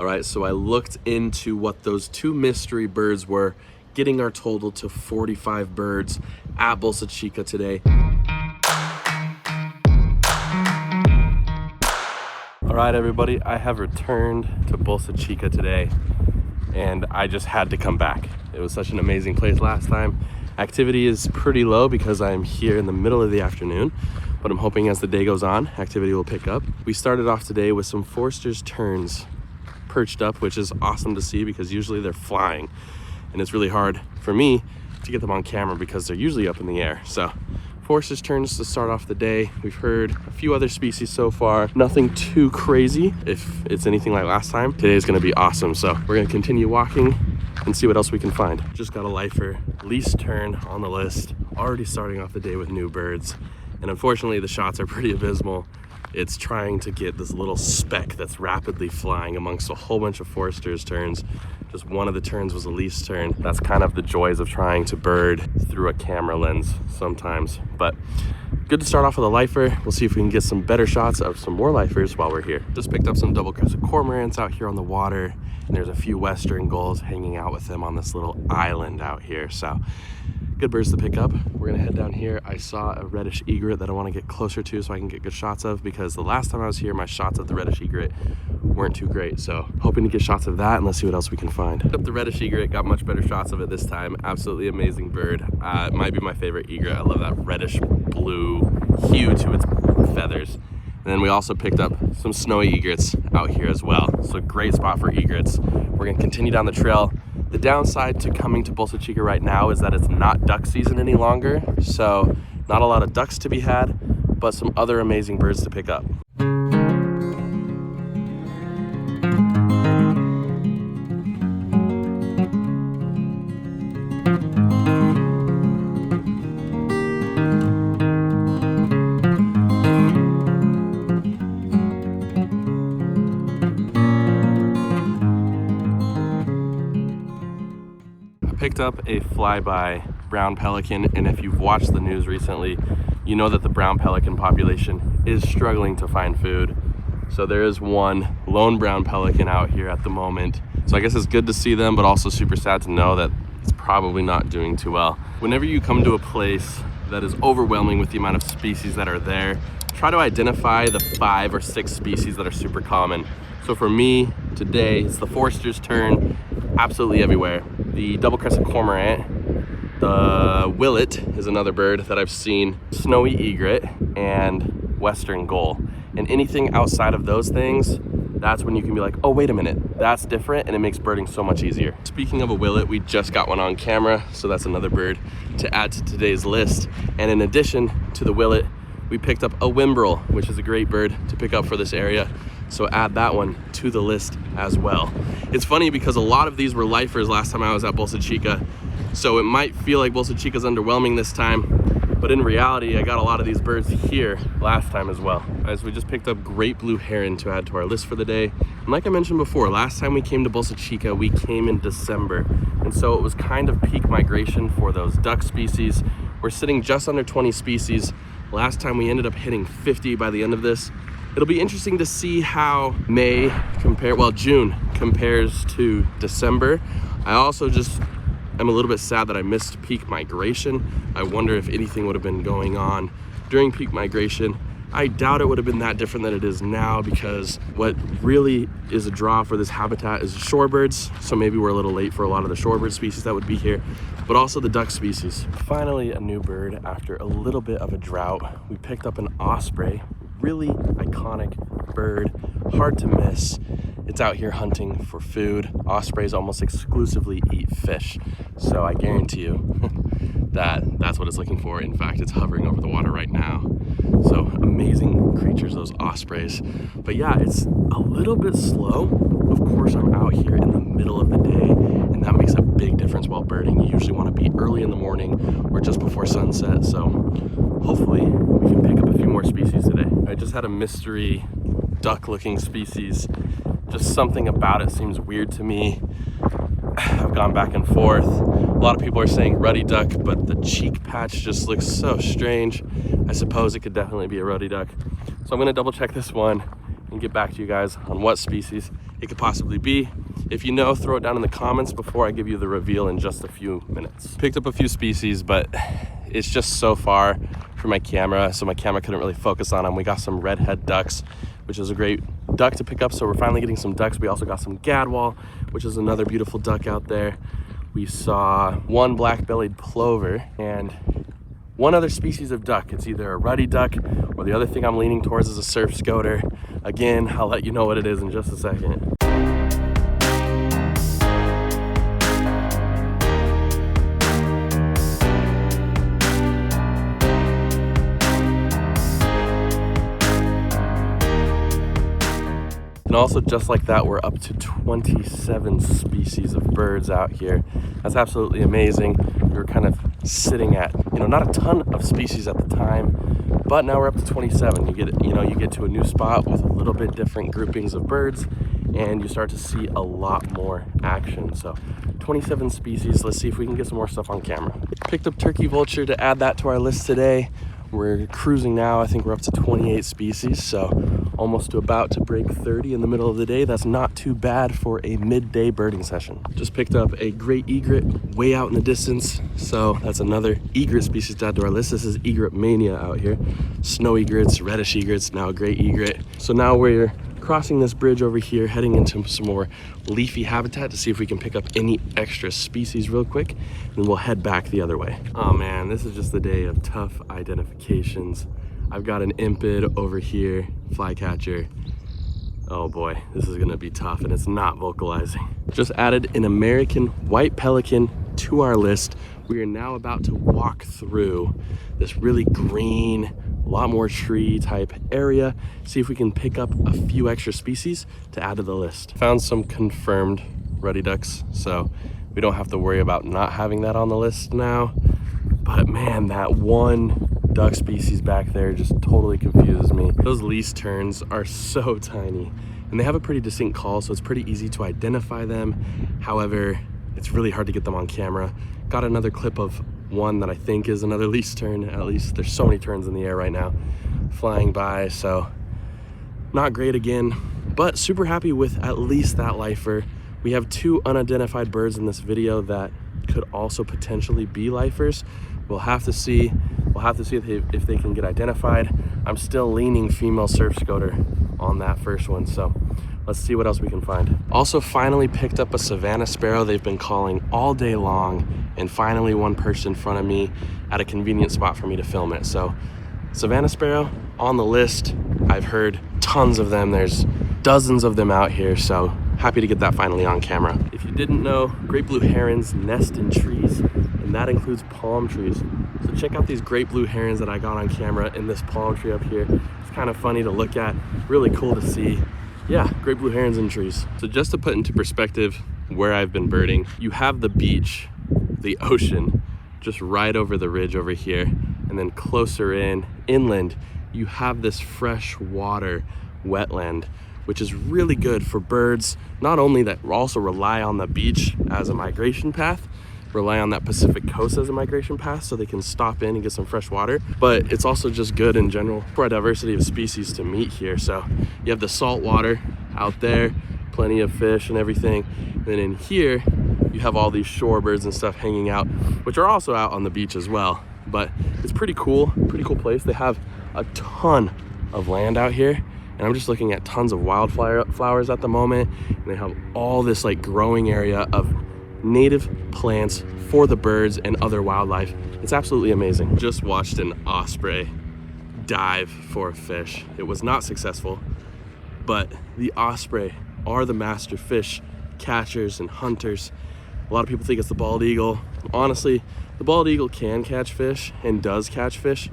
All right, so I looked into what those 2 mystery birds were, getting our total to 45 birds at Bolsa Chica today. All right, everybody, I have returned to Bolsa Chica today, and I just had to come back. It was such an amazing place last time. Activity is pretty low because I'm here in the middle of the afternoon, but I'm hoping as the day goes on, activity will pick up. We started off today with some Forster's terns perched up, which is awesome to see because usually they're flying, and it's really hard for me to get them on camera because they're usually up in the air. So Forster's terns to start off the day. We've heard a few other species so far, nothing too crazy. If it's anything like last time, today is gonna be awesome. So we're gonna continue walking and see what else we can find. Just got a lifer, least tern on the list, already starting off the day with new birds. And unfortunately, the shots are pretty abysmal. It's trying to get this little speck that's rapidly flying amongst a whole bunch of Forster's terns. Just one of the terns was a least tern. That's kind of the joys of trying to bird through a camera lens sometimes. But good to start off with a lifer. We'll see if we can get some better shots of some more lifers while we're here. Just picked up some double-crested cormorants out here on the water, and there's a few western gulls hanging out with them on this little island out here. So good birds to pick up. We're gonna head down here. I saw a reddish egret that I wanna get closer to so I can get good shots of, because the last time I was here, my shots of the reddish egret weren't too great. So hoping to get shots of that, and let's see what else we can find. Up the reddish egret, got much better shots of it this time. Absolutely amazing bird. It might be my favorite egret. I love that reddish blue hue to its feathers. And then we also picked up some snowy egrets out here as well. So great spot for egrets. We're gonna continue down the trail. The downside to coming to Bolsa Chica right now is that it's not duck season any longer. So not a lot of ducks to be had, but some other amazing birds to pick up. Picked up a flyby brown pelican, and if you've watched the news recently, you know that the brown pelican population is struggling to find food. So there is one lone brown pelican out here at the moment. So I guess it's good to see them, but also super sad to know that it's probably not doing too well. Whenever you come to a place that is overwhelming with the amount of species that are there, try to identify the 5 or 6 species that are super common. So for me today, it's the Forster's tern, absolutely everywhere. The double-crested cormorant, the willet is another bird that I've seen, snowy egret, and western gull. And anything outside of those things, that's when you can be like, oh, wait a minute, that's different, and it makes birding so much easier. Speaking of a willet, we just got one on camera, so that's another bird to add to today's list. And in addition to the willet, we picked up a whimbrel, which is a great bird to pick up for this area. So add that one to the list as well. It's funny because a lot of these were lifers last time I was at Bolsa Chica. So it might feel like Bolsa Chica's underwhelming this time, but in reality, I got a lot of these birds here last time as well. As we just picked up great blue heron to add to our list for the day. And like I mentioned before, last time we came to Bolsa Chica, we came in December. And so it was kind of peak migration for those duck species. We're sitting just under 20 species. Last time we ended up hitting 50 by the end of this. It'll be interesting to see how June compares to December. I also just am a little bit sad that I missed peak migration. I wonder if anything would have been going on during peak migration. I doubt it would have been that different than it is now, because what really is a draw for this habitat is shorebirds. So maybe we're a little late for a lot of the shorebird species that would be here, but also the duck species. Finally, a new bird after a little bit of a drought. We picked up an osprey, really iconic bird, hard to miss. It's out here hunting for food. Ospreys almost exclusively eat fish. So I guarantee you that's what it's looking for. In fact, it's hovering over the water right now. So amazing creatures, those ospreys. But yeah, it's a little bit slow. Of course, I'm out here in the middle of the day, and that makes a big difference while birding. You usually want to be early in the morning or just before sunset. So hopefully we can pick up a few more species today. I just had a mystery duck-looking species. Just something about it seems weird to me. I've gone back and forth. A lot of people are saying ruddy duck, but the cheek patch just looks so strange. I suppose it could definitely be a ruddy duck. So I'm gonna double check this one and get back to you guys on what species it could possibly be. If you know, throw it down in the comments before I give you the reveal in just a few minutes. Picked up a few species, but it's just so far from my camera, so my camera couldn't really focus on them. We got some redhead ducks, which is a great duck to pick up, so we're finally getting some ducks. We also got some gadwall, which is another beautiful duck out there. We saw one black-bellied plover and one other species of duck. It's either a ruddy duck or the other thing I'm leaning towards is a surf scoter. Again, I'll let you know what it is in just a second. And also, just like that, we're up to 27 species of birds out here. That's absolutely amazing. We were kind of sitting at, not a ton of species at the time, but now we're up to 27. You get to a new spot with a little bit different groupings of birds, and you start to see a lot more action. So 27 species. Let's see if we can get some more stuff on camera. Picked up turkey vulture to add that to our list today. We're cruising now. I think we're up to 28 species, so almost about to break 30 in the middle of the day. That's not too bad for a midday birding session. Just picked up a great egret way out in the distance, so that's another egret species to add to our list. This is egret mania out here. Snow egrets, reddish egrets, now a great egret. So now we're crossing this bridge over here, heading into some more leafy habitat to see if we can pick up any extra species real quick, and we'll head back the other way. Oh man, this is just the day of tough identifications. I've got an impid over here, flycatcher. Oh boy, this is gonna be tough, and it's not vocalizing. Just added an American white pelican to our list. We are now about to walk through this really green, a lot more tree type area, see if we can pick up a few extra species to add to the list. Found some confirmed ruddy ducks, so we don't have to worry about not having that on the list now. But man, that one duck species back there just totally confuses me. Those least terns are so tiny, and they have a pretty distinct call, so it's pretty easy to identify them. However, it's really hard to get them on camera. Got another clip of one that I think is another least tern. At least there's so many terns in the air right now flying by, so not great again, but super happy with at least that lifer. We have two unidentified birds in this video that could also potentially be lifers. We'll have to see. We'll have to see if they can get identified. I'm still leaning female surf scoter on that first one, so let's see what else we can find. Also finally picked up a Savannah sparrow. They've been calling all day long, and finally one perched in front of me at a convenient spot for me to film it. So Savannah sparrow on the list. I've heard tons of them. There's dozens of them out here, so happy to get that finally on camera. If you didn't know, great blue herons nest in trees, and that includes palm trees. So check out these great blue herons that I got on camera in this palm tree up here. It's kind of funny to look at, really cool to see. Yeah, great blue herons in trees. So just to put into perspective where I've been birding, you have the beach, the ocean, just right over the ridge over here, and then closer inland, you have this fresh water wetland, which is really good for birds, not only that also rely on the beach as a migration path, rely on that Pacific coast as a migration path so they can stop in and get some fresh water, but it's also just good in general for a diversity of species to meet here. So you have the salt water out there, plenty of fish and everything, and then in here you have all these shorebirds and stuff hanging out, which are also out on the beach as well. But it's pretty cool place. They have a ton of land out here, and I'm just looking at tons of wildflowers at the moment, and they have all this like growing area of native plants for the birds and other wildlife. It's absolutely amazing. Just watched an osprey dive for a fish. It was not successful, but the osprey are the master fish catchers and hunters. A lot of people think it's the bald eagle. Honestly, the bald eagle can catch fish and does catch fish.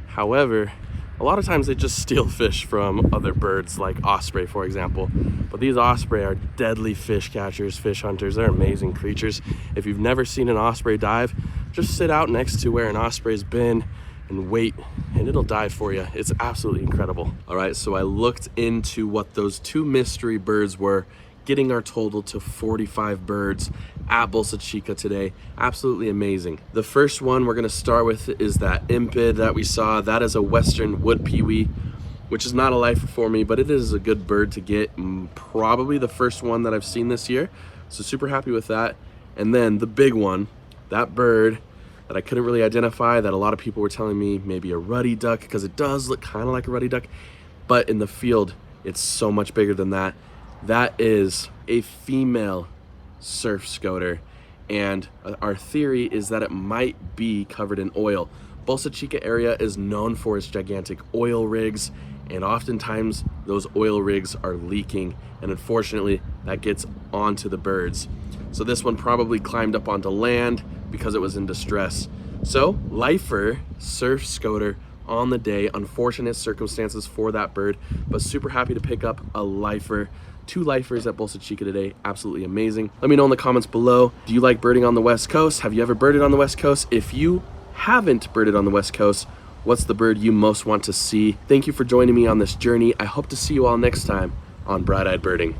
However, a lot of times they just steal fish from other birds, like osprey, for example. But these osprey are deadly fish catchers, fish hunters. They're amazing creatures. If you've never seen an osprey dive, just sit out next to where an osprey's been and wait, and it'll dive for you. It's absolutely incredible. All right, so I looked into what those two mystery birds were, getting our total to 45 birds at Bolsa Chica today. Absolutely amazing. The first one we're gonna start with is that impid that we saw. That is a western wood pewee. which is not a lifer for me, but it is a good bird to get. Probably the first one that I've seen this year. So super happy with that. And then the big one, that bird that I couldn't really identify, that a lot of people were telling me maybe a ruddy duck, because it does look kind of like a ruddy duck, but in the field, it's so much bigger than that. That is a female surf scoter. And our theory is that it might be covered in oil. Bolsa Chica area is known for its gigantic oil rigs, and oftentimes those oil rigs are leaking, and unfortunately that gets onto the birds. So this one probably climbed up onto land because it was in distress. So lifer, surf scoter on the day. Unfortunate circumstances for that bird, but super happy to pick up a lifer. 2 lifers at Bolsa Chica today. Absolutely amazing. Let me know in the comments below, do you like birding on the West Coast? Have you ever birded on the West Coast? If you haven't birded on the West Coast, what's the bird you most want to see? Thank you for joining me on this journey. I hope to see you all next time on Bright Eyed Birding.